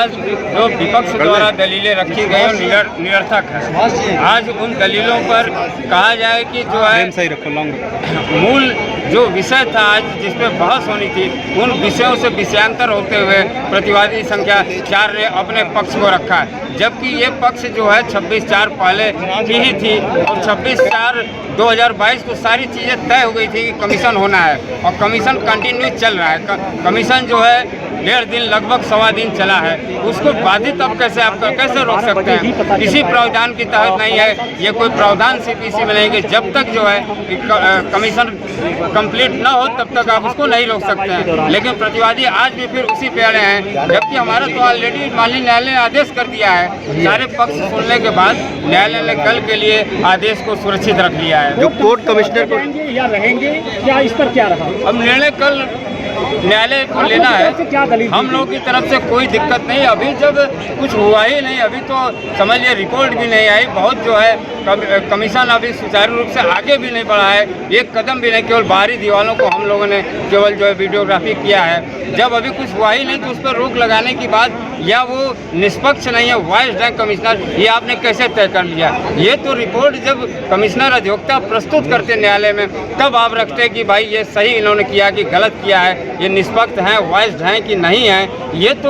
आज जो विपक्ष द्वारा दलीलें रखी गई और निरर्थक है। आज उन दलीलों पर कहा जाए कि जो है मूल जो विषय था आज जिस पे बहस होनी थी, उन विषयों से विषयांतर होते हुए प्रतिवादी संख्या 4 ने अपने पक्ष को रखा है, जबकि ये पक्ष जो है 26/4 पहले की ही थी और 26/4/2022 को सारी चीज़ें तय हो गई थी कि कमीशन होना है और कमीशन कंटिन्यू चल रहा है। कमीशन जो है 1.5 दिन लगभग 1.25 दिन चला है, उसको बाधित अब कैसे आप कैसे रोक सकते हैं? किसी प्रावधान के तहत नहीं है, ये कोई प्रावधान सीपीसी में नहीं कि जब तक जो है कमीशन कंप्लीट ना हो तब तक आप उसको नहीं रोक सकते हैं। लेकिन प्रतिवादी आज भी फिर उसी पे अड़े हैं, जबकि हमारा तो ऑलरेडी माननीय न्यायालय ने आदेश कर दिया है। सारे पक्ष सुनने के बाद न्यायालय ने कल के लिए आदेश को सुरक्षित रख लिया है। जो कोर्ट कमिश्नर को या रहेंगे क्या, इस पर क्या रहा? अब निर्णय कल न्यायालय को लेना है। हम लोगों की तरफ से कोई दिक्कत नहीं, अभी जब कुछ हुआ ही नहीं, अभी तो समझिए रिपोर्ट भी नहीं आई, बहुत जो है कमीशन अभी सुचारू रूप से आगे भी नहीं बढ़ा है, एक कदम भी नहीं, केवल बाहरी दीवारों को हम लोगों ने केवल जो है वीडियोग्राफी किया है। जब अभी कुछ हुआ ही नहीं तो उस पर रोक लगाने की बात, या वो निष्पक्ष नहीं है वाइस रैंक कमिश्नर, ये आपने कैसे तय कर लिया? ये तो रिपोर्ट जब कमिश्नर अधिवक्ता प्रस्तुत करते न्यायालय में तब आप रखते कि भाई ये सही इन्होंने किया कि गलत किया है, ये निष्पक्ष हैं, वाइस्ड हैं कि नहीं हैं। ये तो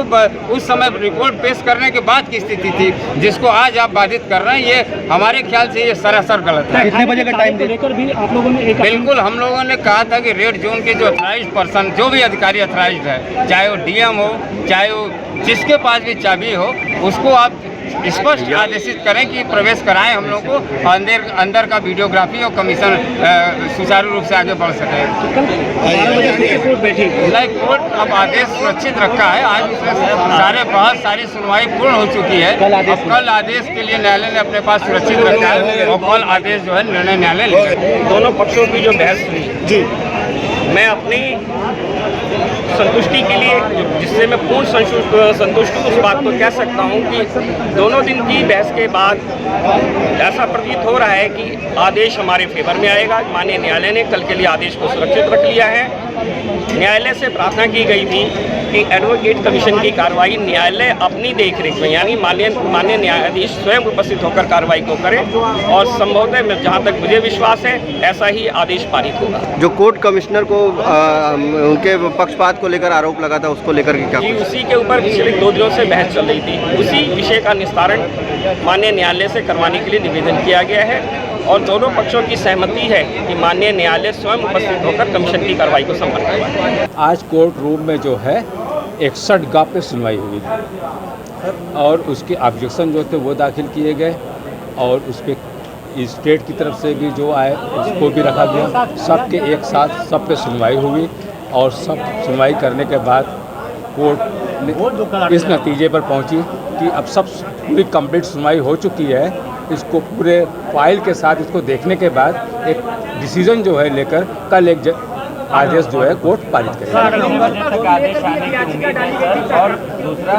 उस समय रिपोर्ट पेश करने के बाद की स्थिति थी, जिसको आज आप बाधित कर रहे हैं। ये हमारे ख्याल से ये सरासर गलत है। कितने बजे का टाइम लेकर भी आप लोगों ने बिल्कुल हम लोगों ने कहा था कि रेड जोन के जो अथराइज्ड पर्सन, जो भी अधिकारी अथराइज्ड है, चाहे वो डीएम हो, चाहे वो जिसके पास भी चाबी हो, उसको आप स्पष्ट आदेशित करें कि प्रवेश कराएं हम लोग को, अंदर का वीडियोग्राफी और कमीशन सुचारू रूप से आगे बढ़ सके। कोर्ट अब आदेश सुरक्षित रखा है, आज उसमें सारे बहस सारी सुनवाई पूर्ण हो चुकी है। अब कल आदेश के लिए न्यायालय ने अपने पास सुरक्षित रखा है और कल आदेश जो है निर्णय न्यायालय लेगा। दोनों पक्षों की जो बहस हुई जी, मैं अपनी संतुष्टि के लिए, जिससे मैं पूर्ण संतुष्ट हूँ, उस बात को कह सकता हूँ कि दोनों दिन की बहस के बाद ऐसा प्रतीत हो रहा है कि आदेश हमारे फेवर में आएगा। माननीय न्यायालय ने कल के लिए आदेश को सुरक्षित रख लिया है। न्यायालय से प्रार्थना की गई थी कि एडवोकेट कमीशन की कार्रवाई न्यायालय अपनी देखरेख में, यानी माननीय न्यायाधीश स्वयं उपस्थित होकर कार्रवाई को करें, और संभवतः में जहाँ तक मुझे विश्वास है ऐसा ही आदेश पारित होगा। जो कोर्ट कमिश्नर को उनके पक्षपात को लेकर आरोप लगा था, उसको लेकर क्या? जी, उसी के ऊपर पिछले 2 दिनों से बहस चल रही थी। उसी विषय का निस्तारण माननीय न्यायालय से करवाने के लिए निवेदन किया गया है और दोनों पक्षों की सहमति है कि माननीय न्यायालय स्वयं उपस्थित होकर कमीशन की कार्रवाई को संपन्न करवाए। आज कोर्ट रूम में जो है 61 गा पे सुनवाई हुई और उसके ऑब्जेक्शन जो थे वो दाखिल किए गए और उस पर स्टेट की तरफ से भी जो आए उसको भी रखा गया। सबके एक साथ सब पे सुनवाई हुई और सब सुनवाई करने के बाद कोर्ट ने इस नतीजे पर पहुंची कि अब सब पूरी कंप्लीट सुनवाई हो चुकी है। इसको पूरे फाइल के साथ इसको देखने के बाद एक डिसीजन जो है लेकर कल एक आदेश जो है कोर्ट पारित करेगा। आदेश आने की उम्मीद है। और दूसरा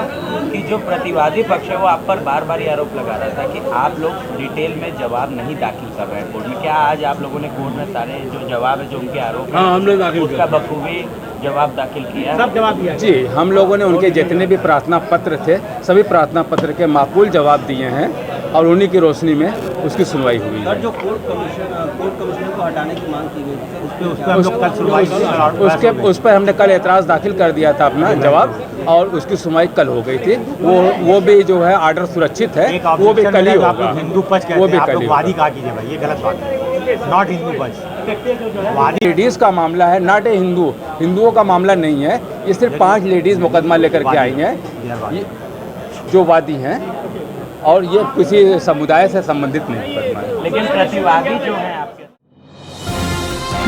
कि जो प्रतिवादी पक्ष है वो आप पर बार बार आरोप लगा रहा था कि आप लोग डिटेल में जवाब नहीं दाखिल कर रहे हैं कोर्ट में। क्या आज आप लोगों ने कोर्ट में सारे जो जवाब है, जो उनके आरोप है, हम लोग दाखिल उसका बखूबी जवाब दाखिल किया? सब जवाब दिया जी, हम लोगों ने उनके जितने भी प्रार्थना पत्र थे सभी प्रार्थना पत्र के माकूल जवाब दिए हैं और उन्हीं की रोशनी में उसकी सुनवाई हुई है। जो कोर्ट कमिश्नर को हटाने की मांग की गई थी उस पर हमने कल एतराज़ दाखिल कर दिया था अपना जवाब और उसकी सुनवाई कल हो गई थी। वो भी जो है आर्डर सुरक्षित है, वो भी कल ही होगा। हिंदू पक्ष कहते हैं, आप लोग वादी कहा कीजिए भाई, ये गलत बात है। नॉट हिंदू पक्ष, लेडीज़ का मामला है, नॉट ए हिंदुओं का मामला नहीं है। ये सिर्फ 5 लेडीज़ मुकदमा लेकर के आई हैं जो वादी हैं और ये किसी समुदाय से संबंधित नहीं है। लेकिन प्रतिवादी जो है आपके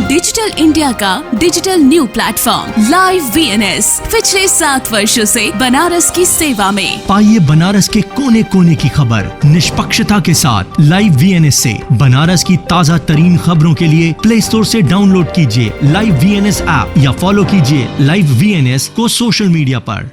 डिजिटल इंडिया का digital new platform live VNS पिछले 7 वर्षों से बनारस की सेवा में। पाइए बनारस के कोने कोने की खबर निष्पक्षता के साथ लाइव VNS से। बनारस की ताज़ा तरीन खबरों के लिए प्ले स्टोर से डाउनलोड कीजिए लाइव VNS ऐप या फॉलो कीजिए लाइव VNS को सोशल मीडिया पर।